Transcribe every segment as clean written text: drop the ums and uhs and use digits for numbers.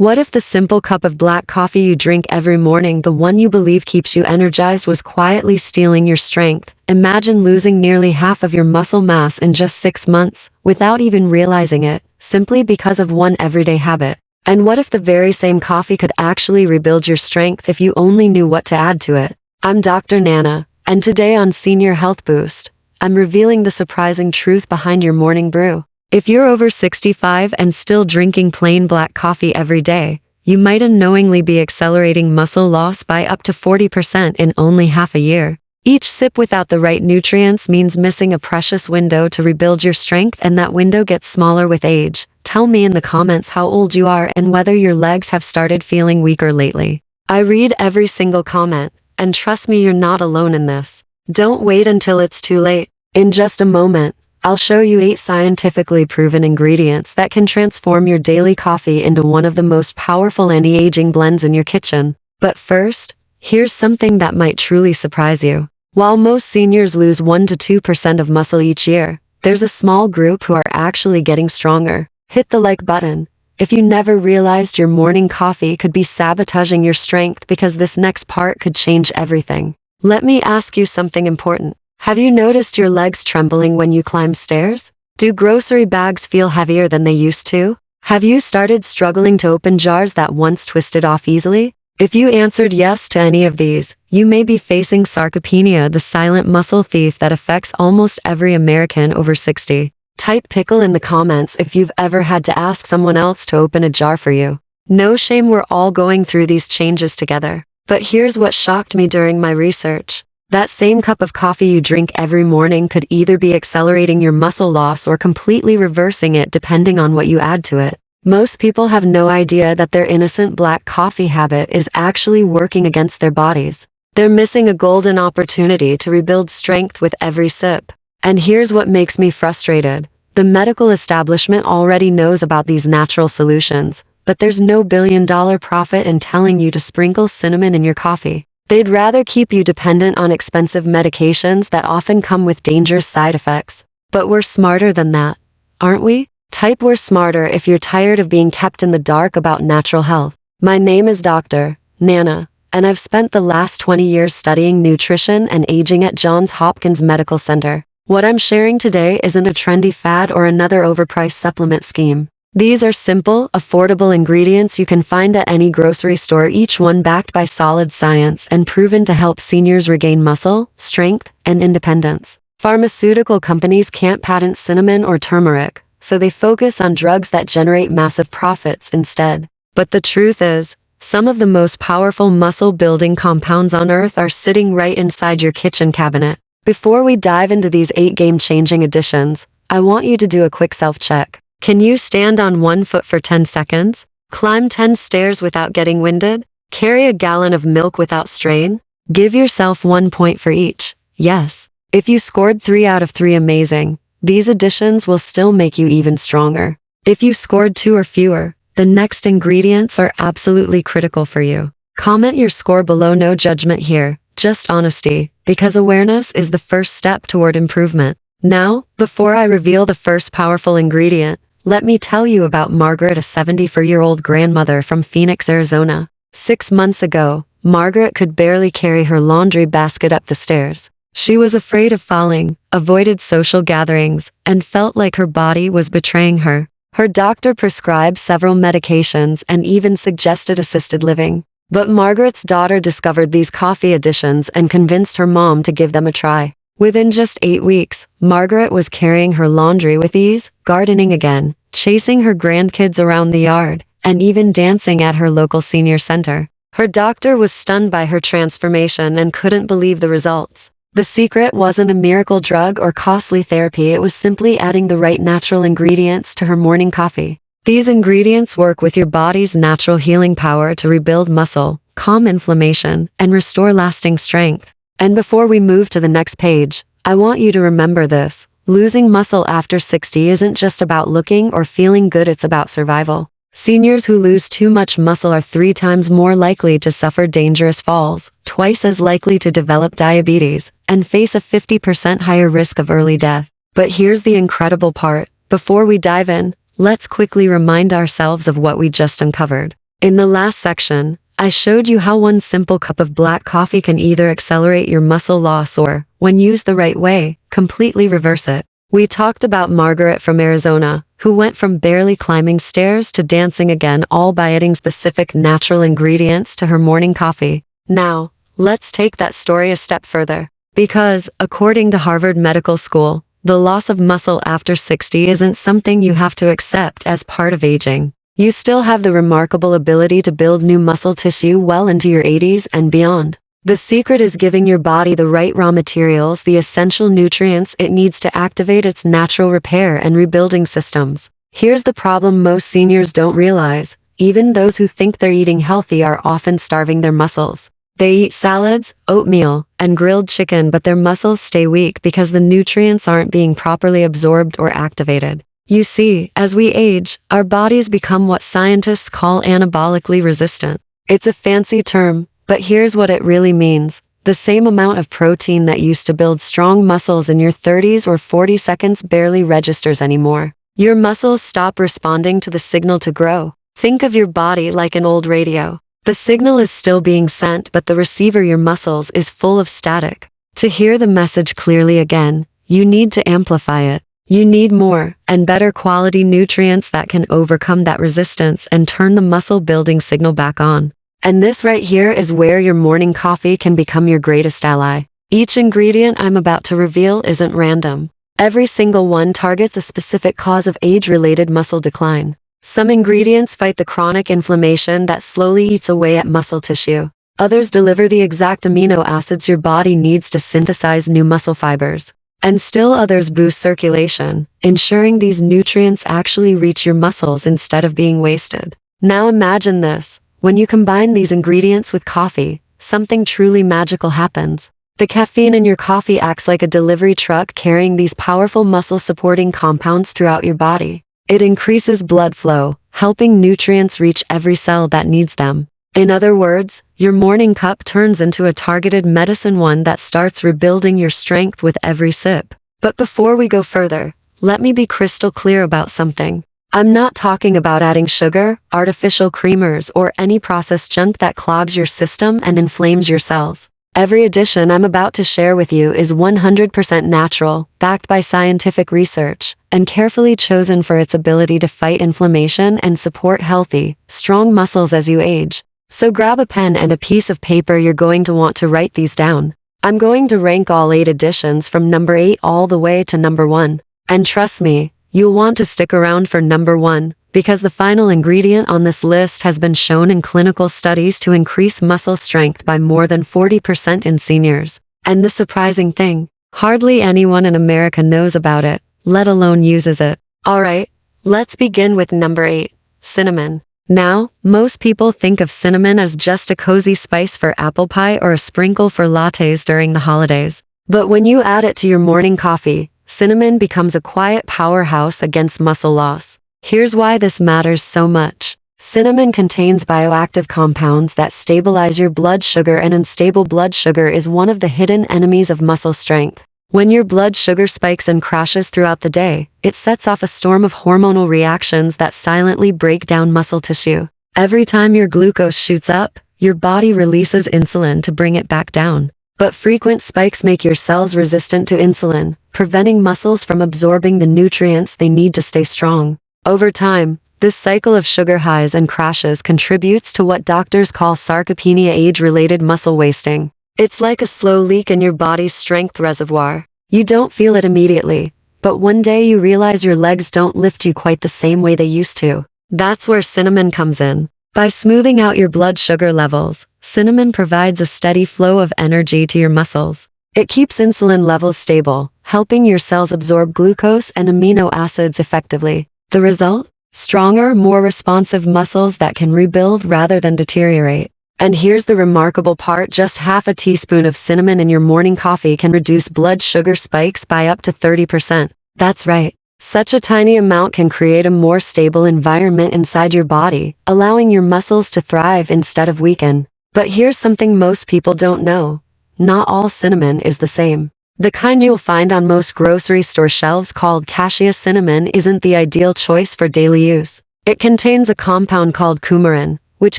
What if the simple cup of black coffee you drink every morning, the one you believe keeps you energized, was quietly stealing your strength? Imagine losing nearly half of your muscle mass in just 6 months, without even realizing it, simply because of one everyday habit. And what if the very same coffee could actually rebuild your strength if you only knew what to add to it? I'm Dr. Nana, and today on Senior Health Boost, I'm revealing the surprising truth behind your morning brew. If you're over 65 and still drinking plain black coffee every day, you might unknowingly be accelerating muscle loss by up to 40% in only half a year. Each sip without the right nutrients means missing a precious window to rebuild your strength, and that window gets smaller with age. Tell me in the comments how old you are and whether your legs have started feeling weaker lately. I read every single comment, and trust me, you're not alone in this. Don't wait until it's too late. In just a moment, I'll show you 8 scientifically proven ingredients that can transform your daily coffee into one of the most powerful anti-aging blends in your kitchen. But first, here's something that might truly surprise you. While most seniors lose 1 to 2% of muscle each year, there's a small group who are actually getting stronger. Hit the like button if you never realized your morning coffee could be sabotaging your strength, because this next part could change everything. Let me ask you something important. Have you noticed your legs trembling when you climb stairs? Do grocery bags feel heavier than they used to? Have you started struggling to open jars that once twisted off easily? If you answered yes to any of these, you may be facing sarcopenia, the silent muscle thief that affects almost every American over 60. Type pickle in the comments if you've ever had to ask someone else to open a jar for you. No shame, we're all going through these changes together. But here's what shocked me during my research. That same cup of coffee you drink every morning could either be accelerating your muscle loss or completely reversing it, depending on what you add to it. Most people have no idea that their innocent black coffee habit is actually working against their bodies. They're missing a golden opportunity to rebuild strength with every sip. And here's what makes me frustrated. The medical establishment already knows about these natural solutions, but there's no billion-dollar profit in telling you to sprinkle cinnamon in your coffee. They'd rather keep you dependent on expensive medications that often come with dangerous side effects. But we're smarter than that, aren't we? Type "we're smarter" if you're tired of being kept in the dark about natural health. My name is Dr. Nana, and I've spent the last 20 years studying nutrition and aging at Johns Hopkins Medical Center. What I'm sharing today isn't a trendy fad or another overpriced supplement scheme. These are simple, affordable ingredients you can find at any grocery store, each one backed by solid science and proven to help seniors regain muscle, strength, and independence. Pharmaceutical companies can't patent cinnamon or turmeric, so they focus on drugs that generate massive profits instead. But the truth is, some of the most powerful muscle-building compounds on earth are sitting right inside your kitchen cabinet. Before we dive into these 8 game-changing additions, I want you to do a quick self-check. Can you stand on one foot for 10 seconds? Climb 10 stairs without getting winded? Carry a gallon of milk without strain? Give yourself 1 point for each. Yes. If you scored 3 out of 3, amazing. These additions will still make you even stronger. If you scored 2 or fewer, the next ingredients are absolutely critical for you. Comment your score below, no judgment here, just honesty, because awareness is the first step toward improvement. Now, before I reveal the first powerful ingredient, let me tell you about Margaret, a 74-year-old grandmother from Phoenix, Arizona. 6 months ago, Margaret could barely carry her laundry basket up the stairs. She was afraid of falling, avoided social gatherings, and felt like her body was betraying her. Her doctor prescribed several medications and even suggested assisted living. But Margaret's daughter discovered these coffee additions and convinced her mom to give them a try. Within just 8 weeks, Margaret was carrying her laundry with ease, gardening again, chasing her grandkids around the yard, and even dancing at her local senior center. Her doctor was stunned by her transformation and couldn't believe the results. The secret wasn't a miracle drug or costly therapy, it was simply adding the right natural ingredients to her morning coffee. These ingredients work with your body's natural healing power to rebuild muscle, calm inflammation, and restore lasting strength. And before we move to the next page, I want you to remember this. Losing muscle after 60 isn't just about looking or feeling good, it's about survival. Seniors who lose too much muscle are 3 times more likely to suffer dangerous falls, twice as likely to develop diabetes, and face a 50% higher risk of early death. But here's the incredible part. Before we dive in, let's quickly remind ourselves of what we just uncovered. In the last section, I showed you how one simple cup of black coffee can either accelerate your muscle loss or, when used the right way, completely reverse it. We talked about Margaret from Arizona, who went from barely climbing stairs to dancing again, all by adding specific natural ingredients to her morning coffee. Now, let's take that story a step further. Because, according to Harvard Medical School, the loss of muscle after 60 isn't something you have to accept as part of aging. You still have the remarkable ability to build new muscle tissue well into your 80s and beyond. The secret is giving your body the right raw materials, the essential nutrients it needs to activate its natural repair and rebuilding systems. Here's the problem most seniors don't realize. Even those who think they're eating healthy are often starving their muscles. They eat salads, oatmeal, and grilled chicken, but their muscles stay weak because the nutrients aren't being properly absorbed or activated. You see, as we age, our bodies become what scientists call anabolically resistant. It's a fancy term, but here's what it really means. The same amount of protein that used to build strong muscles in your 30s or 40 seconds barely registers anymore. Your muscles stop responding to the signal to grow. Think of your body like an old radio. The signal is still being sent, but the receiver, your muscles, is full of static. To hear the message clearly again, you need to amplify it. You need more and better quality nutrients that can overcome that resistance and turn the muscle building signal back on. And this right here is where your morning coffee can become your greatest ally. Each ingredient I'm about to reveal isn't random. Every single one targets a specific cause of age-related muscle decline. Some ingredients fight the chronic inflammation that slowly eats away at muscle tissue. Others deliver the exact amino acids your body needs to synthesize new muscle fibers. And still others boost circulation, ensuring these nutrients actually reach your muscles instead of being wasted. Now imagine this. When you combine these ingredients with coffee, something truly magical happens. The caffeine in your coffee acts like a delivery truck carrying these powerful muscle-supporting compounds throughout your body. It increases blood flow, helping nutrients reach every cell that needs them. In other words, your morning cup turns into a targeted medicine, one that starts rebuilding your strength with every sip. But before we go further, let me be crystal clear about something. I'm not talking about adding sugar, artificial creamers, or any processed junk that clogs your system and inflames your cells. Every addition I'm about to share with you is 100% natural, backed by scientific research, and carefully chosen for its ability to fight inflammation and support healthy, strong muscles as you age. So grab a pen and a piece of paper. You're going to want to write these down. I'm going to rank all 8 additions from number 8 all the way to number 1. And trust me, you'll want to stick around for number 1, because the final ingredient on this list has been shown in clinical studies to increase muscle strength by more than 40% in seniors. And the surprising thing, hardly anyone in America knows about it, let alone uses it. Alright, let's begin with number 8, cinnamon. Now, most people think of cinnamon as just a cozy spice for apple pie or a sprinkle for lattes during the holidays. But when you add it to your morning coffee, cinnamon becomes a quiet powerhouse against muscle loss. Here's why this matters so much. Cinnamon contains bioactive compounds that stabilize your blood sugar, and unstable blood sugar is one of the hidden enemies of muscle strength. When your blood sugar spikes and crashes throughout the day, it sets off a storm of hormonal reactions that silently break down muscle tissue. Every time your glucose shoots up, your body releases insulin to bring it back down. But frequent spikes make your cells resistant to insulin, preventing muscles from absorbing the nutrients they need to stay strong. Over time, this cycle of sugar highs and crashes contributes to what doctors call sarcopenia, age-related muscle wasting. It's like a slow leak in your body's strength reservoir. You don't feel it immediately, but one day you realize your legs don't lift you quite the same way they used to. That's where cinnamon comes in. By smoothing out your blood sugar levels, cinnamon provides a steady flow of energy to your muscles. It keeps insulin levels stable, helping your cells absorb glucose and amino acids effectively. The result? Stronger, more responsive muscles that can rebuild rather than deteriorate. And here's the remarkable part: just half a teaspoon of cinnamon in your morning coffee can reduce blood sugar spikes by up to 30%. That's right. Such a tiny amount can create a more stable environment inside your body, allowing your muscles to thrive instead of weaken. But here's something most people don't know. Not all cinnamon is the same. The kind you'll find on most grocery store shelves, called cassia cinnamon, isn't the ideal choice for daily use. It contains a compound called coumarin, which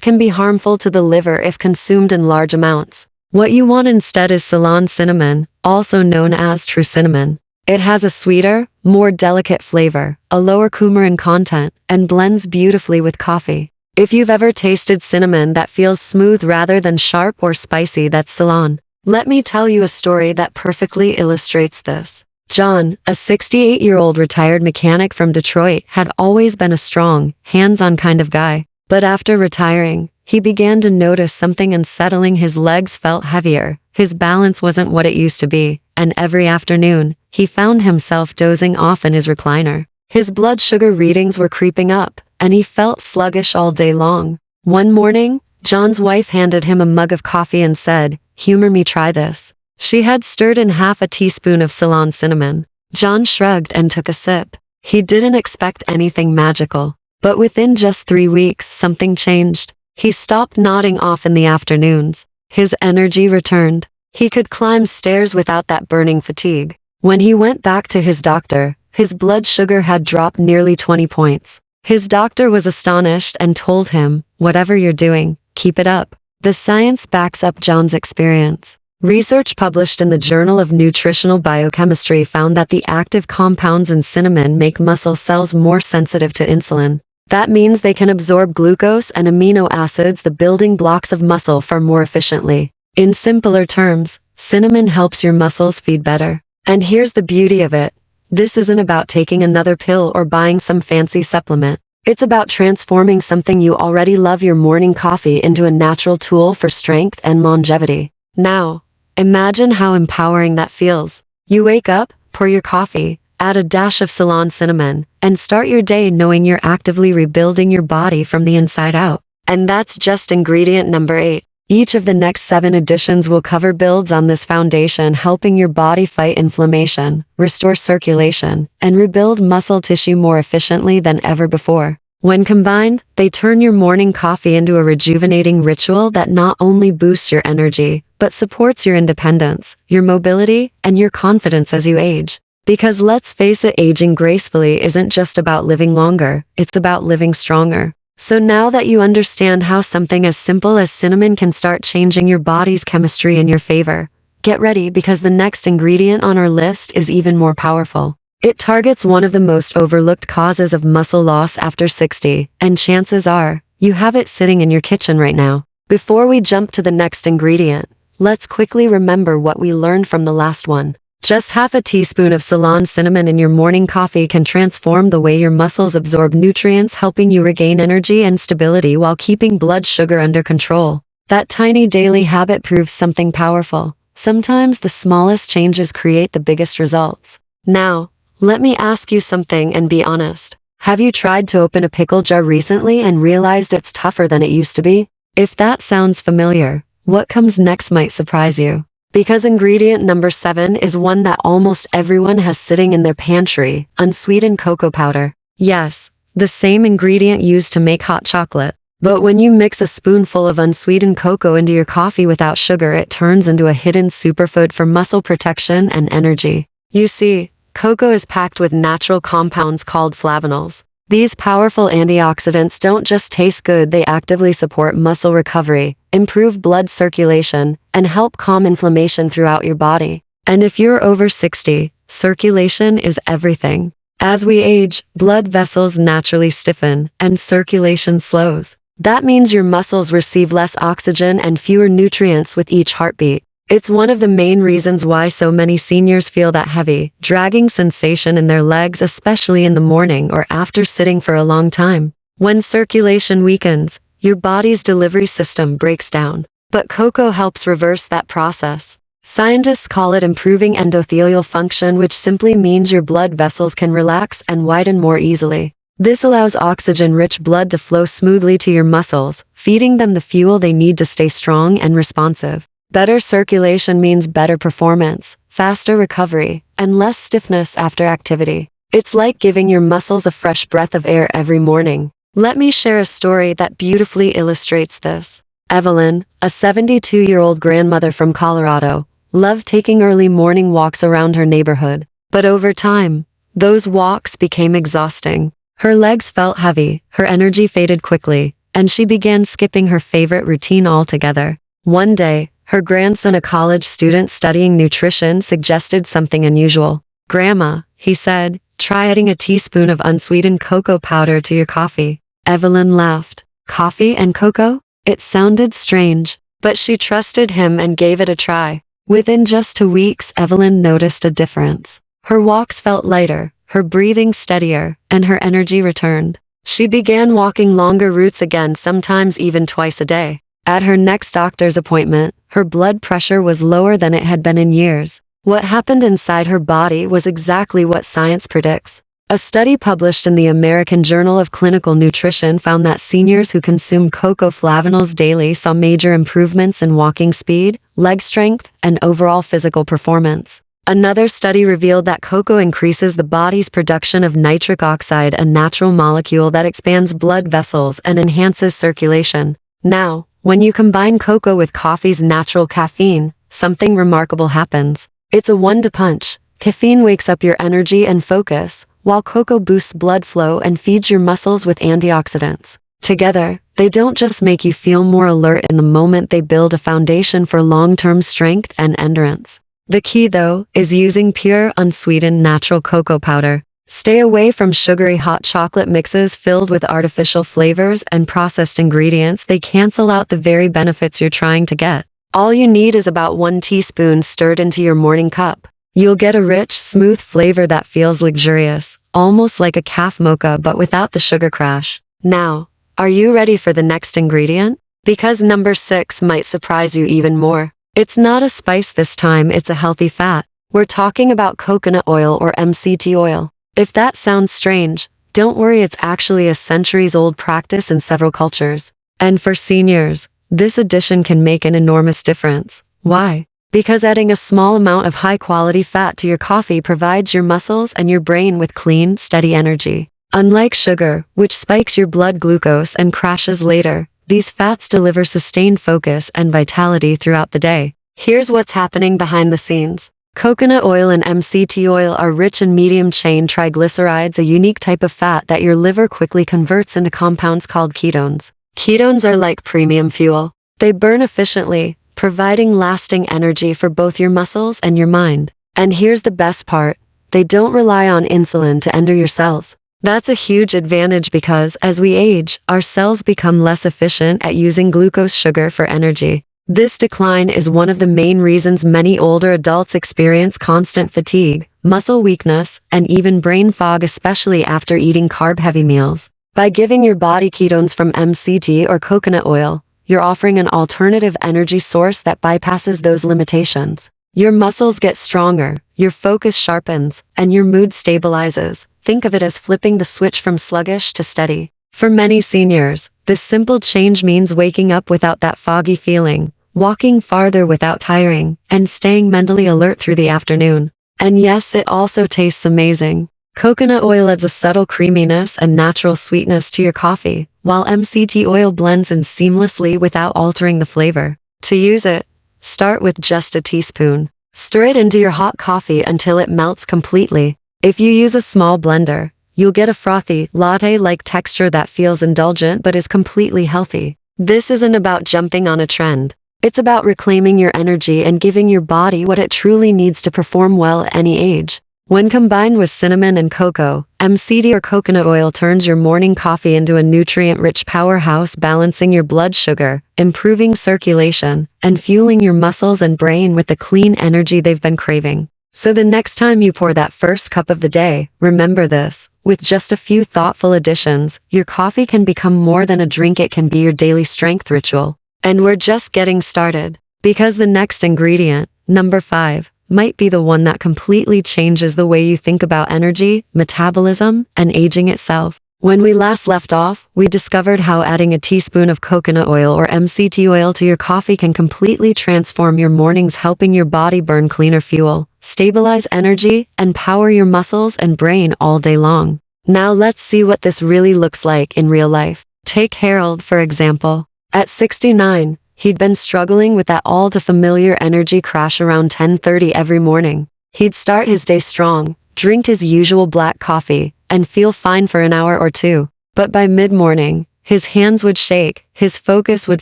can be harmful to the liver if consumed in large amounts. What you want instead is Ceylon cinnamon, also known as true cinnamon. It has a sweeter, more delicate flavor, a lower coumarin content, and blends beautifully with coffee. If you've ever tasted cinnamon that feels smooth rather than sharp or spicy, that's Ceylon. Let me tell you a story that perfectly illustrates this. John, a 68-year-old retired mechanic from Detroit, had always been a strong, hands-on kind of guy. But after retiring, he began to notice something unsettling. His legs felt heavier, his balance wasn't what it used to be, and every afternoon, he found himself dozing off in his recliner. His blood sugar readings were creeping up, and he felt sluggish all day long. One morning, John's wife handed him a mug of coffee and said, "Humor me, try this." She had stirred in half a teaspoon of Ceylon cinnamon. John shrugged and took a sip. He didn't expect anything magical. But within just 3 weeks, something changed. He stopped nodding off in the afternoons. His energy returned. He could climb stairs without that burning fatigue. When he went back to his doctor, his blood sugar had dropped nearly 20 points. His doctor was astonished and told him, "Whatever you're doing, keep it up." The science backs up John's experience. Research published in the Journal of Nutritional Biochemistry found that the active compounds in cinnamon make muscle cells more sensitive to insulin. That means they can absorb glucose and amino acids, the building blocks of muscle, far more efficiently. In simpler terms, cinnamon helps your muscles feed better. And here's the beauty of it. This isn't about taking another pill or buying some fancy supplement. It's about transforming something you already love, your morning coffee, into a natural tool for strength and longevity. Now, imagine how empowering that feels. You wake up, pour your coffee, add a dash of Ceylon cinnamon, and start your day knowing you're actively rebuilding your body from the inside out. And that's just ingredient number 8. Each of the next 7 editions will cover builds on this foundation, helping your body fight inflammation, restore circulation, and rebuild muscle tissue more efficiently than ever before. When combined, they turn your morning coffee into a rejuvenating ritual that not only boosts your energy, but supports your independence, your mobility, and your confidence as you age. Because let's face it, aging gracefully isn't just about living longer, it's about living stronger. So now that you understand how something as simple as cinnamon can start changing your body's chemistry in your favor, get ready, because the next ingredient on our list is even more powerful. It targets one of the most overlooked causes of muscle loss after 60, and chances are, you have it sitting in your kitchen right now. Before we jump to the next ingredient, let's quickly remember what we learned from the last one. Just half a teaspoon of Ceylon cinnamon in your morning coffee can transform the way your muscles absorb nutrients, helping you regain energy and stability while keeping blood sugar under control. That tiny daily habit proves something powerful. Sometimes the smallest changes create the biggest results. Now, let me ask you something and be honest. Have you tried to open a pickle jar recently and realized it's tougher than it used to be? If that sounds familiar, what comes next might surprise you. Because ingredient number 7 is one that almost everyone has sitting in their pantry: unsweetened cocoa powder. Yes, the same ingredient used to make hot chocolate. But when you mix a spoonful of unsweetened cocoa into your coffee without sugar, it turns into a hidden superfood for muscle protection and energy. You see, cocoa is packed with natural compounds called flavonols. These powerful antioxidants don't just taste good, they actively support muscle recovery, improve blood circulation, and help calm inflammation throughout your body. And if you're over 60, circulation is everything. As we age, blood vessels naturally stiffen, and circulation slows. That means your muscles receive less oxygen and fewer nutrients with each heartbeat. It's one of the main reasons why so many seniors feel that heavy, dragging sensation in their legs, especially in the morning or after sitting for a long time. When circulation weakens, your body's delivery system breaks down. But cocoa helps reverse that process. Scientists call it improving endothelial function, which simply means your blood vessels can relax and widen more easily. This allows oxygen-rich blood to flow smoothly to your muscles, feeding them the fuel they need to stay strong and responsive. Better circulation means better performance, faster recovery, and less stiffness after activity. It's like giving your muscles a fresh breath of air every morning. Let me share a story that beautifully illustrates this. Evelyn, a 72-year-old grandmother from Colorado, loved taking early morning walks around her neighborhood. But over time, those walks became exhausting. Her legs felt heavy, her energy faded quickly, and she began skipping her favorite routine altogether. One day, her grandson, a college student studying nutrition, suggested something unusual. "Grandma," he said, "try adding a teaspoon of unsweetened cocoa powder to your coffee." Evelyn laughed. Coffee and cocoa? It sounded strange, but she trusted him and gave it a try. Within just 2 weeks, Evelyn noticed a difference. Her walks felt lighter, her breathing steadier, and her energy returned. She began walking longer routes again, sometimes even twice a day. At her next doctor's appointment, her blood pressure was lower than it had been in years. What happened inside her body was exactly what science predicts. A study published in the American Journal of Clinical Nutrition found that seniors who consumed cocoa flavanols daily saw major improvements in walking speed, leg strength, and overall physical performance. Another study revealed that cocoa increases the body's production of nitric oxide, a natural molecule that expands blood vessels and enhances circulation. Now, when you combine cocoa with coffee's natural caffeine, something remarkable happens. It's a one-two punch. Caffeine wakes up your energy and focus, while cocoa boosts blood flow and feeds your muscles with antioxidants. Together, they don't just make you feel more alert in the moment, they build a foundation for long-term strength and endurance. The key, though, is using pure, unsweetened natural cocoa powder. Stay away from sugary hot chocolate mixes filled with artificial flavors and processed ingredients. They cancel out the very benefits you're trying to get. All you need is about 1 teaspoon stirred into your morning cup. You'll get a rich, smooth flavor that feels luxurious, almost like a calf mocha but without the sugar crash. Now, are you ready for the next ingredient? Because number 6 might surprise you even more. It's not a spice this time, it's a healthy fat. We're talking about coconut oil, or MCT oil. If that sounds strange, don't worry, it's actually a centuries-old practice in several cultures. And for seniors, this addition can make an enormous difference. Why? Because adding a small amount of high-quality fat to your coffee provides your muscles and your brain with clean, steady energy. Unlike sugar, which spikes your blood glucose and crashes later, these fats deliver sustained focus and vitality throughout the day. Here's what's happening behind the scenes. Coconut oil and MCT oil are rich in medium-chain triglycerides, a unique type of fat that your liver quickly converts into compounds called ketones. Ketones are like premium fuel. They burn efficiently, providing lasting energy for both your muscles and your mind. And here's the best part. They don't rely on insulin to enter your cells. That's a huge advantage because, as we age, our cells become less efficient at using glucose sugar for energy. This decline is one of the main reasons many older adults experience constant fatigue, muscle weakness, and even brain fog, especially after eating carb-heavy meals. By giving your body ketones from MCT or coconut oil, you're offering an alternative energy source that bypasses those limitations. Your muscles get stronger, your focus sharpens, and your mood stabilizes. Think of it as flipping the switch from sluggish to steady. For many seniors, this simple change means waking up without that foggy feeling, walking farther without tiring, and staying mentally alert through the afternoon. And yes, it also tastes amazing. Coconut oil adds a subtle creaminess and natural sweetness to your coffee, while MCT oil blends in seamlessly without altering the flavor. To use it, start with just a teaspoon. Stir it into your hot coffee until it melts completely. If you use a small blender, you'll get a frothy, latte-like texture that feels indulgent but is completely healthy. This isn't about jumping on a trend. It's about reclaiming your energy and giving your body what it truly needs to perform well at any age. When combined with cinnamon and cocoa, MCT or coconut oil turns your morning coffee into a nutrient-rich powerhouse, balancing your blood sugar, improving circulation, and fueling your muscles and brain with the clean energy they've been craving. So the next time you pour that first cup of the day, remember this. With just a few thoughtful additions, your coffee can become more than a drink, it can be your daily strength ritual. And we're just getting started. Because the next ingredient, number 5, might be the one that completely changes the way you think about energy, metabolism, and aging itself. When we last left off, we discovered how adding a teaspoon of coconut oil or MCT oil to your coffee can completely transform your mornings, helping your body burn cleaner fuel, stabilize energy, and power your muscles and brain all day long. Now let's see what this really looks like in real life. Take Harold, for example. At 69, he'd been struggling with that all-too-familiar energy crash around 10:30 every morning. He'd start his day strong, drink his usual black coffee, and feel fine for an hour or two. But by mid-morning, his hands would shake, his focus would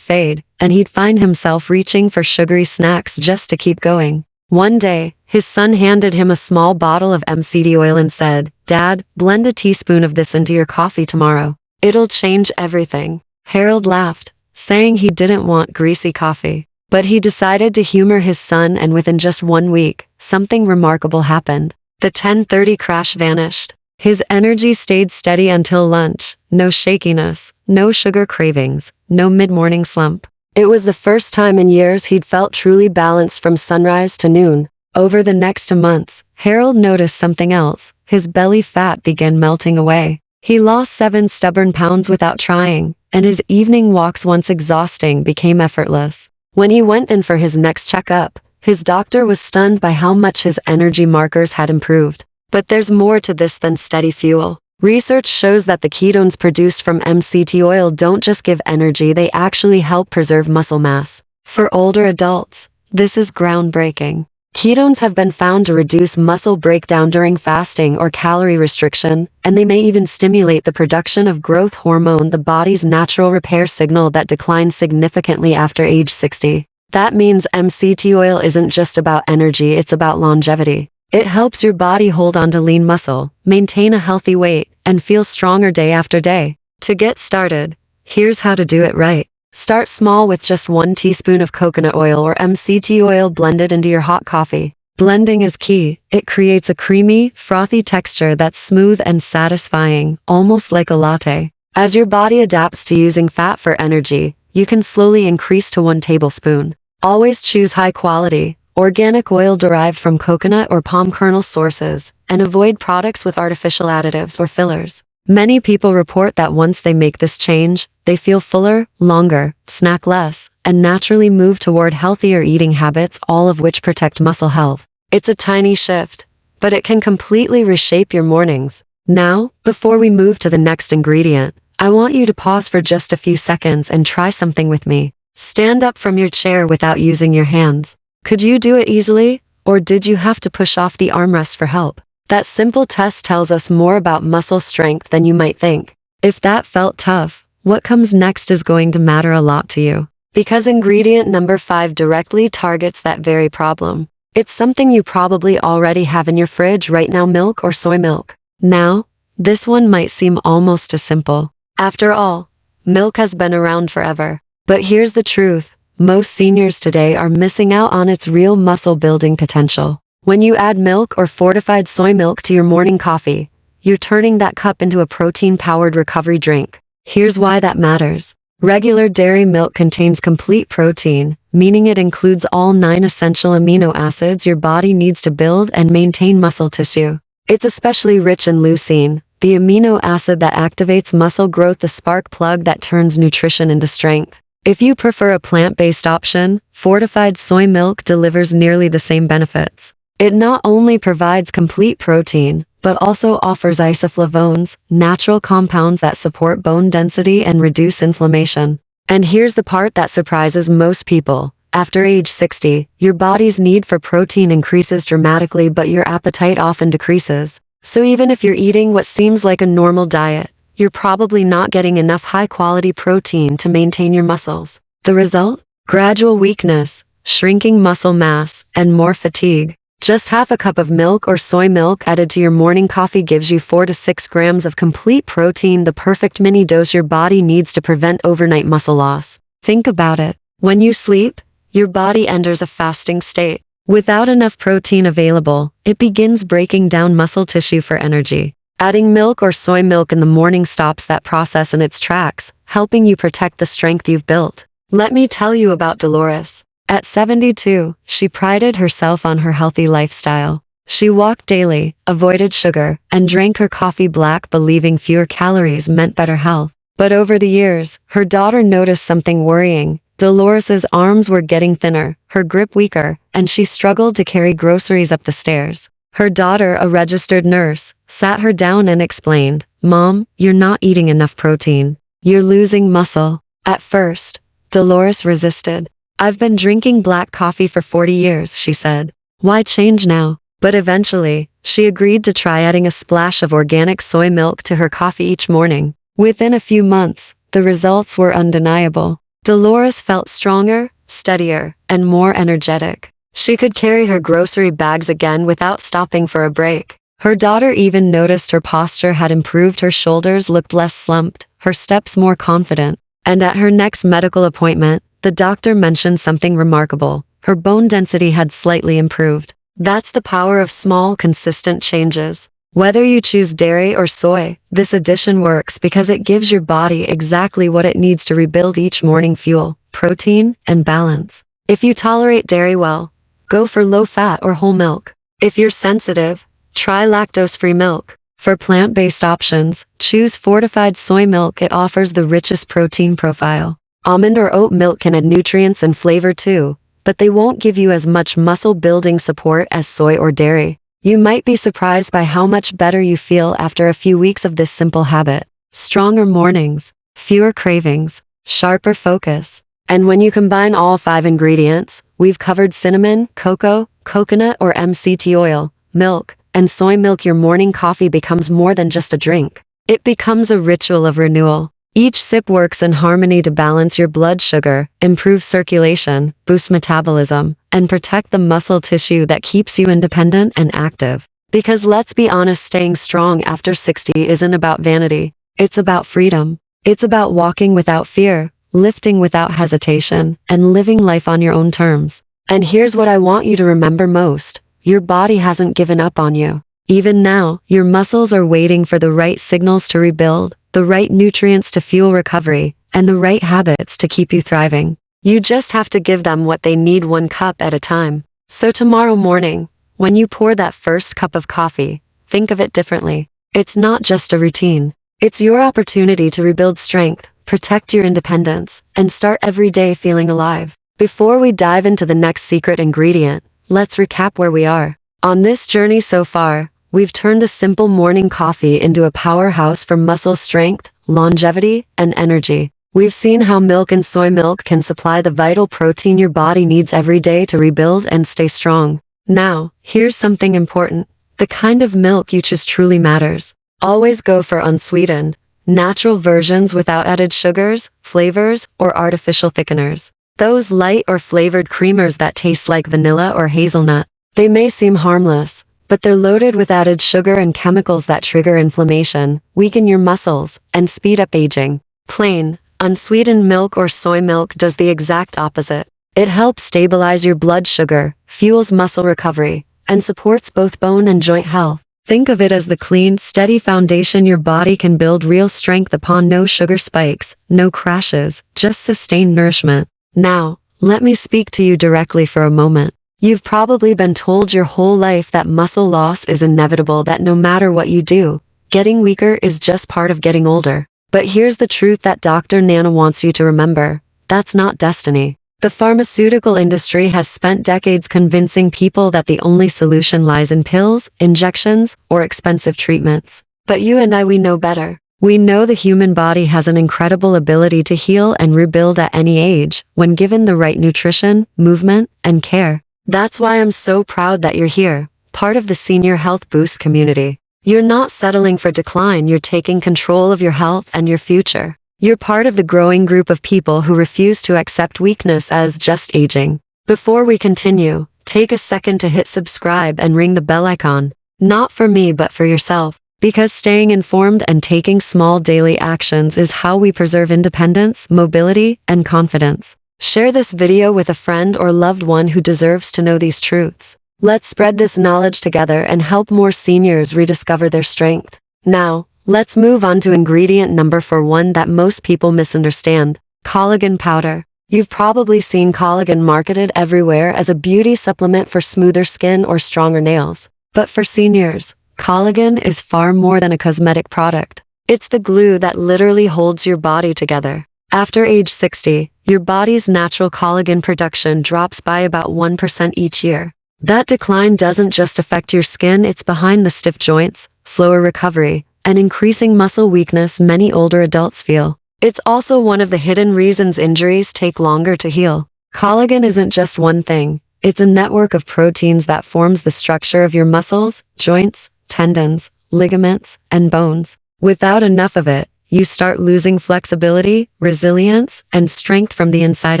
fade, and he'd find himself reaching for sugary snacks just to keep going. One day, his son handed him a small bottle of MCT oil and said, "Dad, blend a teaspoon of this into your coffee tomorrow. It'll change everything." Harold laughed, saying he didn't want greasy coffee. But he decided to humor his son, and within just 1 week, something remarkable happened. The 10:30 crash vanished. His energy stayed steady until lunch. No shakiness, no sugar cravings, no mid-morning slump. It was the first time in years he'd felt truly balanced from sunrise to noon. Over the next 2 months, Harold noticed something else. His belly fat began melting away. He lost 7 stubborn pounds without trying, and his evening walks, once exhausting, became effortless. When he went in for his next checkup, his doctor was stunned by how much his energy markers had improved. But there's more to this than steady fuel. Research shows that the ketones produced from MCT oil don't just give energy, they actually help preserve muscle mass. For older adults, this is groundbreaking. Ketones have been found to reduce muscle breakdown during fasting or calorie restriction, and they may even stimulate the production of growth hormone, the body's natural repair signal that declines significantly after age 60. That means MCT oil isn't just about energy, it's about longevity. It helps your body hold on to lean muscle, maintain a healthy weight, and feel stronger day after day. To get started, here's how to do it right. Start small with just 1 teaspoon of coconut oil or MCT oil blended into your hot coffee. Blending is key. It creates a creamy, frothy texture that's smooth and satisfying, almost like a latte. As your body adapts to using fat for energy, you can slowly increase to 1 tablespoon. Always choose high-quality, organic oil derived from coconut or palm kernel sources, and avoid products with artificial additives or fillers. Many people report that once they make this change, they feel fuller, longer, snack less, and naturally move toward healthier eating habits, all of which protect muscle health. It's a tiny shift, but it can completely reshape your mornings. Now, before we move to the next ingredient, I want you to pause for just a few seconds and try something with me. Stand up from your chair without using your hands. Could you do it easily, or did you have to push off the armrest for help? That simple test tells us more about muscle strength than you might think. If that felt tough, what comes next is going to matter a lot to you. Because ingredient number 5 directly targets that very problem. It's something you probably already have in your fridge right now: milk or soy milk. Now, this one might seem almost as simple. After all, milk has been around forever. But here's the truth. Most seniors today are missing out on its real muscle-building potential. When you add milk or fortified soy milk to your morning coffee, you're turning that cup into a protein-powered recovery drink. Here's why that matters. Regular dairy milk contains complete protein, meaning it includes all 9 essential amino acids your body needs to build and maintain muscle tissue. It's especially rich in leucine, the amino acid that activates muscle growth, the spark plug that turns nutrition into strength. If you prefer a plant-based option, fortified soy milk delivers nearly the same benefits. It not only provides complete protein, but also offers isoflavones, natural compounds that support bone density and reduce inflammation. And here's the part that surprises most people. After age 60, your body's need for protein increases dramatically, but your appetite often decreases. So even if you're eating what seems like a normal diet, you're probably not getting enough high-quality protein to maintain your muscles. The result? Gradual weakness, shrinking muscle mass, and more fatigue. Just half a cup of milk or soy milk added to your morning coffee gives you 4 to 6 grams of complete protein, the perfect mini dose your body needs to prevent overnight muscle loss. Think about it. When you sleep, your body enters a fasting state. Without enough protein available, it begins breaking down muscle tissue for energy. Adding milk or soy milk in the morning stops that process in its tracks, helping you protect the strength you've built. Let me tell you about Dolores. At 72, she prided herself on her healthy lifestyle. She walked daily, avoided sugar, and drank her coffee black, believing fewer calories meant better health. But over the years, her daughter noticed something worrying. Dolores's arms were getting thinner, her grip weaker, and she struggled to carry groceries up the stairs. Her daughter, a registered nurse, sat her down and explained, "Mom, you're not eating enough protein. You're losing muscle." At first, Dolores resisted. "I've been drinking black coffee for 40 years, she said. "Why change now?" But eventually, she agreed to try adding a splash of organic soy milk to her coffee each morning. Within a few months, the results were undeniable. Dolores felt stronger, steadier, and more energetic. She could carry her grocery bags again without stopping for a break. Her daughter even noticed her posture had improved. Her shoulders looked less slumped, her steps more confident. And at her next medical appointment, the doctor mentioned something remarkable. Her bone density had slightly improved. That's the power of small, consistent changes. Whether you choose dairy or soy, this addition works because it gives your body exactly what it needs to rebuild each morning: fuel, protein, and balance. If you tolerate dairy well, go for low-fat or whole milk. If you're sensitive, try lactose-free milk. For plant-based options, choose fortified soy milk. It offers the richest protein profile. Almond or oat milk can add nutrients and flavor too, but they won't give you as much muscle-building support as soy or dairy. You might be surprised by how much better you feel after a few weeks of this simple habit. Stronger mornings, fewer cravings, sharper focus. And when you combine all 5 ingredients, we've covered cinnamon, cocoa, coconut or MCT oil, milk, and soy milk, your morning coffee becomes more than just a drink. It becomes a ritual of renewal. Each sip works in harmony to balance your blood sugar, improve circulation, boost metabolism, and protect the muscle tissue that keeps you independent and active. Because let's be honest, staying strong after 60 isn't about vanity. It's about freedom. It's about walking without fear, lifting without hesitation, and living life on your own terms. And here's what I want you to remember most. Your body hasn't given up on you. Even now, your muscles are waiting for the right signals to rebuild, the right nutrients to fuel recovery, and the right habits to keep you thriving. You just have to give them what they need, 1 cup at a time. So tomorrow morning, when you pour that first cup of coffee, think of it differently. It's not just a routine. It's your opportunity to rebuild strength, protect your independence, and start every day feeling alive. Before we dive into the next secret ingredient, let's recap where we are. On this journey so far, we've turned a simple morning coffee into a powerhouse for muscle strength, longevity, and energy. We've seen how milk and soy milk can supply the vital protein your body needs every day to rebuild and stay strong. Now, here's something important. The kind of milk you choose truly matters. Always go for unsweetened, natural versions without added sugars, flavors, or artificial thickeners. Those light or flavored creamers that taste like vanilla or hazelnut, they may seem harmless, but they're loaded with added sugar and chemicals that trigger inflammation, weaken your muscles, and speed up aging. Plain, unsweetened milk or soy milk does the exact opposite. It helps stabilize your blood sugar, fuels muscle recovery, and supports both bone and joint health. Think of it as the clean, steady foundation your body can build real strength upon. No sugar spikes, no crashes, just sustained nourishment. Now, let me speak to you directly for a moment. You've probably been told your whole life that muscle loss is inevitable, that no matter what you do, getting weaker is just part of getting older. But here's the truth that Dr. Nana wants you to remember. That's not destiny. The pharmaceutical industry has spent decades convincing people that the only solution lies in pills, injections, or expensive treatments. But you and I, we know better. We know the human body has an incredible ability to heal and rebuild at any age, when given the right nutrition, movement, and care. That's why I'm so proud that you're here, part of the Senior Health Boost community. You're not settling for decline, you're taking control of your health and your future. You're part of the growing group of people who refuse to accept weakness as just aging. Before we continue, take a second to hit subscribe and ring the bell icon. Not for me, but for yourself. Because staying informed and taking small daily actions is how we preserve independence, mobility, and confidence. Share this video with a friend or loved one who deserves to know these truths. Let's spread this knowledge together and help more seniors rediscover their strength. Now, let's move on to ingredient number 4, one that most people misunderstand: collagen powder. You've probably seen collagen marketed everywhere as a beauty supplement for smoother skin or stronger nails. But for seniors, collagen is far more than a cosmetic product. It's the glue that literally holds your body together. After age 60, your body's natural collagen production drops by about 1% each year. That decline doesn't just affect your skin, it's behind the stiff joints, slower recovery, and increasing muscle weakness many older adults feel. It's also one of the hidden reasons injuries take longer to heal. Collagen isn't just one thing. It's a network of proteins that forms the structure of your muscles, joints, tendons, ligaments, and bones. Without enough of it, you start losing flexibility, resilience, and strength from the inside